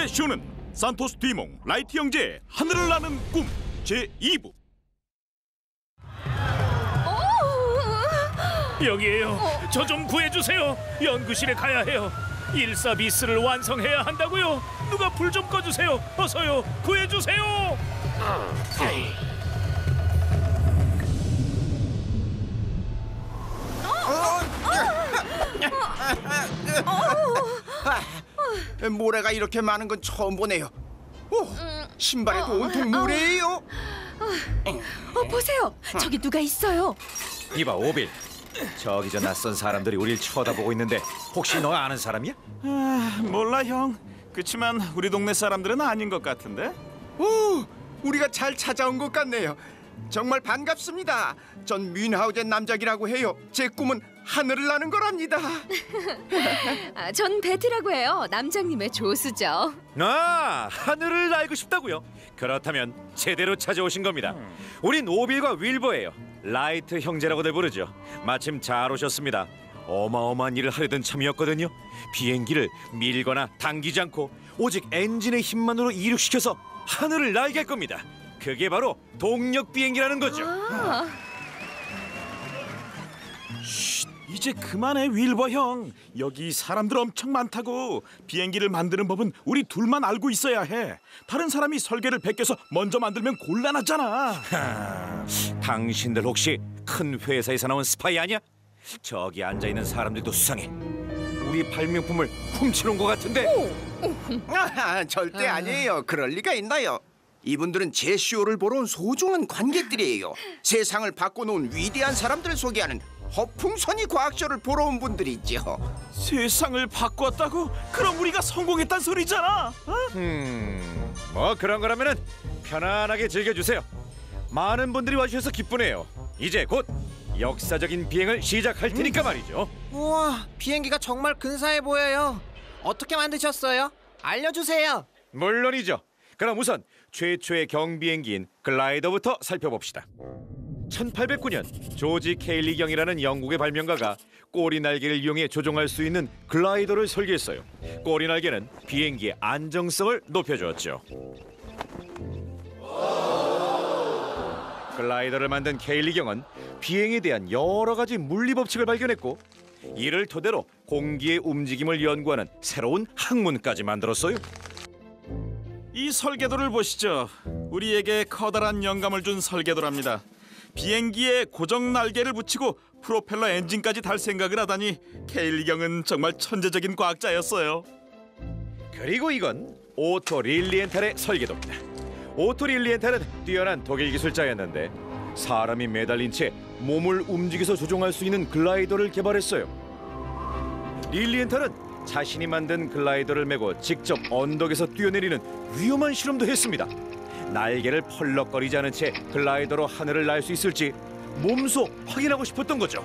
오늘의 쇼는 산토스 디몽 라이트 형제의 하늘을 나는 꿈 제2부. 여기에요. 저 좀 구해주세요. 연구실에 가야 해요. 일사비스를 완성해야 한다고요. 누가 불 좀 꺼주세요. 어서요. 구해주세요. 모래가 이렇게 많은 건 처음 보네요. 오, 신발에도 온통 모래예요. 보세요. 저기 누가 있어요. 이봐 오빌, 저기 저 낯선 사람들이 우릴 쳐다보고 있는데 혹시 너 아는 사람이야? 몰라 형. 그치만 우리 동네 사람들은 아닌 것 같은데. 오, 우리가 잘 찾아온 것 같네요. 정말 반갑습니다. 전 뮌하우젠 남작이라고 해요. 제 꿈은 하늘을 나는 거랍니다. 전 베트라고 해요. 남장님의 조수죠. 아, 하늘을 날고 싶다고요? 그렇다면 제대로 찾아오신 겁니다. 우린 오빌과 윌버예요. 라이트 형제라고들 부르죠. 마침 잘 오셨습니다. 어마어마한 일을 하려던 참이었거든요. 비행기를 밀거나 당기지 않고 오직 엔진의 힘만으로 이륙시켜서 하늘을 날게 할 겁니다. 그게 바로 동력 비행기라는 거죠. 이제 그만해 윌버 형. 여기 사람들 엄청 많다고. 비행기를 만드는 법은 우리 둘만 알고 있어야 해. 다른 사람이 설계를 베껴서 먼저 만들면 곤란하잖아. 당신들 혹시 큰 회사에서 나온 스파이 아니야? 저기 앉아있는 사람들도 수상해. 우리 발명품을 훔치는 것 같은데. 절대 아니에요. 그럴 리가 있나요? 이분들은 제 쇼를 보러 온 소중한 관객들이에요. 세상을 바꿔놓은 위대한 사람들을 소개하는 허풍선이 과학쇼를 보러 온 분들이죠. 세상을 바꿨다고? 그럼 우리가 성공했단 소리잖아. 뭐 그런 거라면은 편안하게 즐겨주세요. 많은 분들이 와주셔서 기쁘네요. 이제 곧 역사적인 비행을 시작할 테니까 말이죠. 우와, 비행기가 정말 근사해 보여요. 어떻게 만드셨어요? 알려주세요. 물론이죠. 그럼 우선 최초의 경비행기인 글라이더부터 살펴봅시다. 1809년 조지 케일리 경이라는 영국의 발명가가 꼬리 날개를 이용해 조종할 수 있는 글라이더를 설계했어요. 꼬리 날개는 비행기의 안정성을 높여주었죠. 글라이더를 만든 케일리 경은 비행에 대한 여러 가지 물리 법칙을 발견했고, 이를 토대로 공기의 움직임을 연구하는 새로운 학문까지 만들었어요. 이 설계도를 보시죠. 우리에게 커다란 영감을 준 설계도랍니다. 비행기에 고정 날개를 붙이고 프로펠러 엔진까지 달 생각을 하다니 케일리 경은 정말 천재적인 과학자였어요. 그리고 이건 오토 릴리엔탈의 설계도입니다. 오토 릴리엔탈은 뛰어난 독일 기술자였는데 사람이 매달린 채 몸을 움직여서 조종할 수 있는 글라이더를 개발했어요. 릴리엔탈은 자신이 만든 글라이더를 메고 직접 언덕에서 뛰어내리는 위험한 실험도 했습니다. 날개를 펄럭거리지 않은 채 글라이더로 하늘을 날 수 있을지 몸소 확인하고 싶었던 거죠.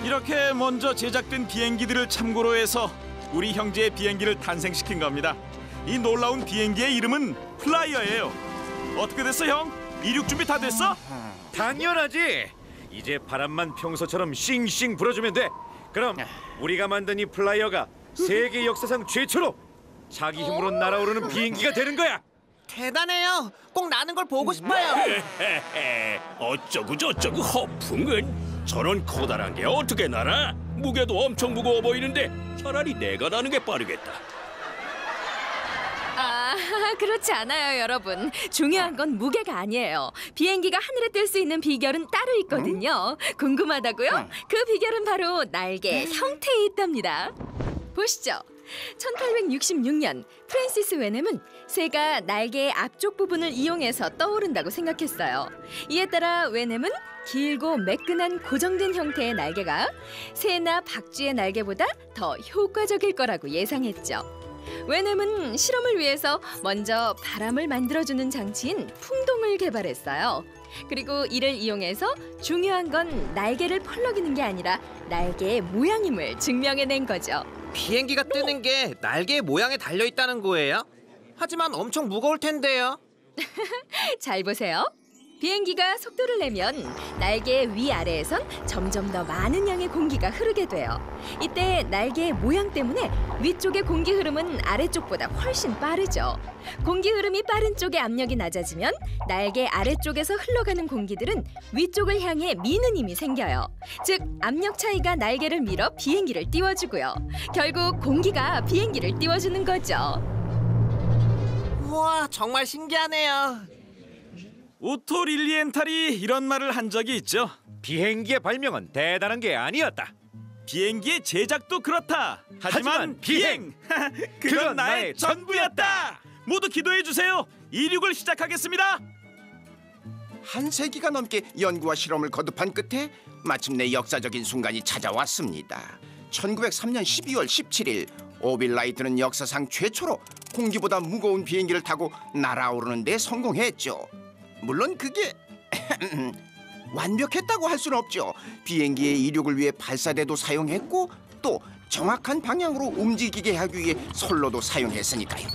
이렇게 먼저 제작된 비행기들을 참고로 해서 우리 형제의 비행기를 탄생시킨 겁니다. 이 놀라운 비행기의 이름은 플라이어예요. 어떻게 됐어 형? 이륙 준비 다 됐어? 당연하지. 이제 바람만 평소처럼 싱싱 불어주면 돼. 그럼 우리가 만든 이 플라이어가 세계 역사상 최초로 자기 힘으로 날아오르는 비행기가 되는 거야. 대단해요. 꼭 나는 걸 보고 싶어요. 어쩌고 저쩌고 허풍은 저런 커다란 게 어떻게 날아? 무게도 엄청 무거워 보이는데 차라리 내가 나는 게 빠르겠다. 그렇지 않아요, 여러분. 중요한 건 무게가 아니에요. 비행기가 하늘에 뜰 수 있는 비결은 따로 있거든요. 궁금하다고요? 그 비결은 바로 날개의 형태에 있답니다. 보시죠. 1866년 프랜시스 웨넴은 새가 날개의 앞쪽 부분을 이용해서 떠오른다고 생각했어요. 이에 따라 웨넴은 길고 매끈한 고정된 형태의 날개가 새나 박쥐의 날개보다 더 효과적일 거라고 예상했죠. 웨넴은 실험을 위해서 먼저 바람을 만들어주는 장치인 풍동을 개발했어요. 그리고 이를 이용해서 중요한 건 날개를 펄럭이는 게 아니라 날개의 모양임을 증명해낸 거죠. 비행기가 뜨는 게 날개의 모양에 달려있다는 거예요? 하지만 엄청 무거울 텐데요. 잘 보세요. 비행기가 속도를 내면 날개 위아래에선 점점 더 많은 양의 공기가 흐르게 돼요. 이때 날개의 모양 때문에 위쪽의 공기 흐름은 아래쪽보다 훨씬 빠르죠. 공기 흐름이 빠른 쪽의 압력이 낮아지면 날개 아래쪽에서 흘러가는 공기들은 위쪽을 향해 미는 힘이 생겨요. 즉 압력 차이가 날개를 밀어 비행기를 띄워주고요. 결국 공기가 비행기를 띄워주는 거죠. 우와, 정말 신기하네요. 오토 릴리엔탈이 이런 말을 한 적이 있죠. 비행기의 발명은 대단한 게 아니었다. 비행기의 제작도 그렇다. 하지만 비행! 그건 나의 전부였다. 모두 기도해 주세요. 이륙을 시작하겠습니다. 한 세기가 넘게 연구와 실험을 거듭한 끝에 마침내 역사적인 순간이 찾아왔습니다. 1903년 12월 17일 오빌 라이트는 역사상 최초로 공기보다 무거운 비행기를 타고 날아오르는 데 성공했죠. 물론 그게 완벽했다고 할 수는 없죠. 비행기의 이륙을 위해 발사대도 사용했고 또 정확한 방향으로 움직이게 하기 위해 선로도 사용했으니까요.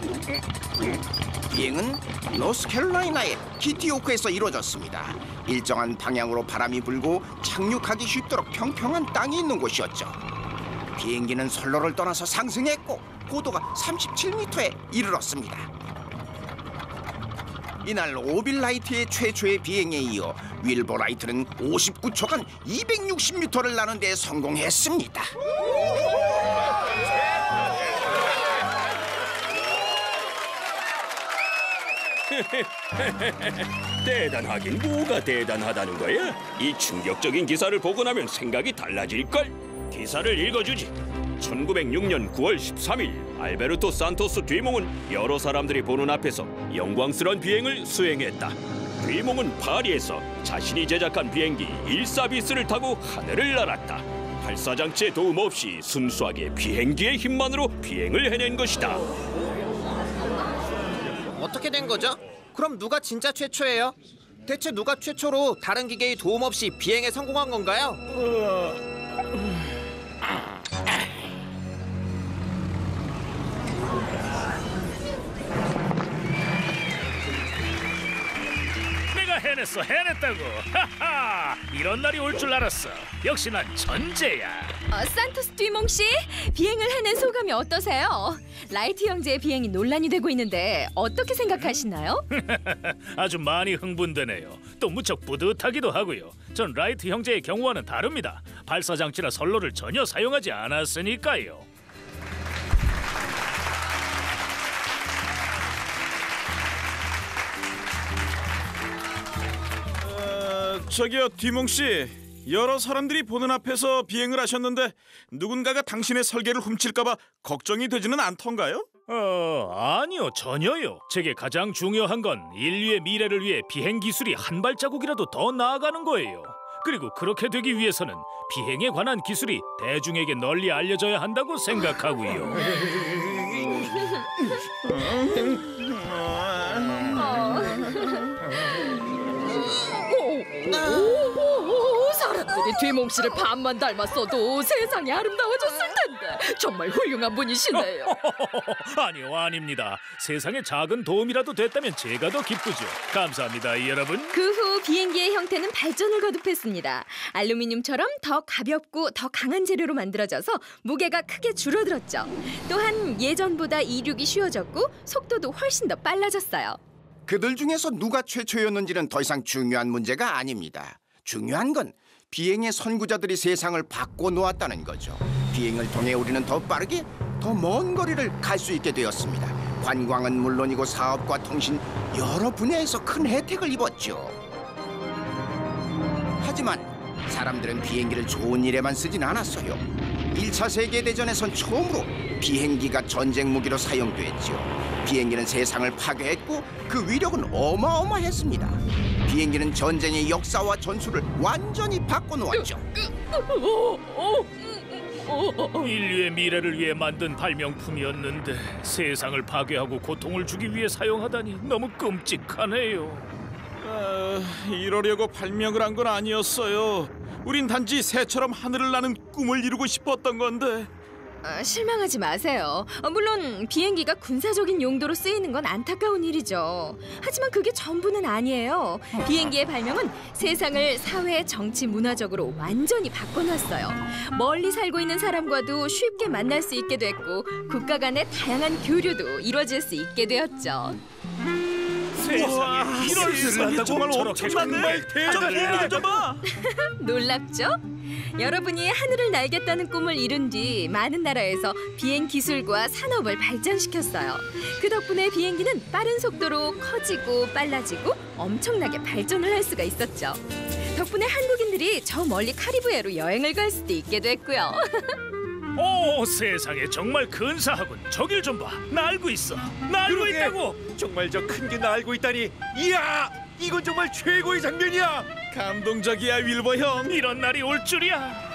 비행은 노스캐롤라이나의 키티오크에서 이루어졌습니다. 일정한 방향으로 바람이 불고 착륙하기 쉽도록 평평한 땅이 있는 곳이었죠. 비행기는 선로를 떠나서 상승했고 고도가 37m에 이르렀습니다. 이날 오빌 라이트의 최초의 비행에 이어 윌버 라이트는 59초간 260m를 나는 데 성공했습니다. 대단하긴 뭐가 대단하다는 거야? 이 충격적인 기사를 보고 나면 생각이 달라질걸? 기사를 읽어주지. 1906년 9월 13일 알베르토 산토스 뒤몽은 여러 사람들이 보는 앞에서 영광스러운 비행을 수행했다. 뒤몽은 파리에서 자신이 제작한 비행기 14비스를 타고 하늘을 날았다. 발사장치의 도움 없이 순수하게 비행기의 힘만으로 비행을 해낸 것이다. 어떻게 된 거죠? 그럼 누가 진짜 최초예요? 대체 누가 최초로 다른 기계의 도움 없이 비행에 성공한 건가요? 내가 해냈다고. 하하, 이런 날이 올 줄 알았어. 역시 난 천재야. 산토스 뒤몽 씨, 비행을 해낸 소감이 어떠세요? 라이트 형제의 비행이 논란이 되고 있는데 어떻게 생각하시나요? 아주 많이 흥분되네요. 또 무척 뿌듯하기도 하고요. 전 라이트 형제의 경우와는 다릅니다. 발사장치나 선로를 전혀 사용하지 않았으니까요. 저기요 뒤몽 씨, 여러 사람들이 보는 앞에서 비행을 하셨는데 누군가가 당신의 설계를 훔칠까봐 걱정이 되지는 않던가요? 아니요, 전혀요. 제게 가장 중요한 건 인류의 미래를 위해 비행 기술이 한 발자국이라도 더 나아가는 거예요. 그리고 그렇게 되기 위해서는 비행에 관한 기술이 대중에게 널리 알려져야 한다고 생각하고요. 사람들이 뒤몽 씨를 반만 닮았어도 세상이 아름다워졌을 텐데 정말 훌륭한 분이시네요. 아니요, 아닙니다. 세상에 작은 도움이라도 됐다면 제가 더 기쁘죠. 감사합니다, 여러분. 그 후 비행기의 형태는 발전을 거듭했습니다. 알루미늄처럼 더 가볍고 더 강한 재료로 만들어져서 무게가 크게 줄어들었죠. 또한 예전보다 이륙이 쉬워졌고 속도도 훨씬 더 빨라졌어요. 그들 중에서 누가 최초였는지는 더 이상 중요한 문제가 아닙니다. 중요한 건 비행의 선구자들이 세상을 바꿔놓았다는 거죠. 비행을 통해 우리는 더 빠르게 더 먼 거리를 갈 수 있게 되었습니다. 관광은 물론이고 사업과 통신 여러 분야에서 큰 혜택을 입었죠. 하지만 사람들은 비행기를 좋은 일에만 쓰진 않았어요. 1차 세계대전에선 처음으로 비행기가 전쟁 무기로 사용됐죠. 비행기는 세상을 파괴했고 그 위력은 어마어마했습니다. 비행기는 전쟁의 역사와 전술을 완전히 바꿔놓았죠. 인류의 미래를 위해 만든 발명품이었는데 세상을 파괴하고 고통을 주기 위해 사용하다니 너무 끔찍하네요. 이러려고 발명을 한 건 아니었어요. 우린 단지 새처럼 하늘을 나는 꿈을 이루고 싶었던 건데. 실망하지 마세요. 물론 비행기가 군사적인 용도로 쓰이는 건 안타까운 일이죠. 하지만 그게 전부는 아니에요. 비행기의 발명은 세상을 사회, 정치, 문화적으로 완전히 바꿔놨어요. 멀리 살고 있는 사람과도 쉽게 만날 수 있게 됐고 국가 간의 다양한 교류도 이루어질 수 있게 되었죠. 세상에 이럴 수 있다고 정말 저렇게 엄청난데? 대단해. 좀 봐. 놀랍죠? 여러분이 하늘을 날겠다는 꿈을 이룬 뒤 많은 나라에서 비행 기술과 산업을 발전시켰어요. 그 덕분에 비행기는 빠른 속도로 커지고 빨라지고 엄청나게 발전을 할 수가 있었죠. 덕분에 한국인들이 저 멀리 카리브해로 여행을 갈 수도 있게 됐고요. 오, 세상에 정말 근사하군. 저길 좀 봐. 날고 있어. 날고 그러게. 있다고. 정말 저 큰 게 날고 있다니. 이야, 이건 정말 최고의 장면이야. 감동적이야 윌버 형. 이런 날이 올 줄이야.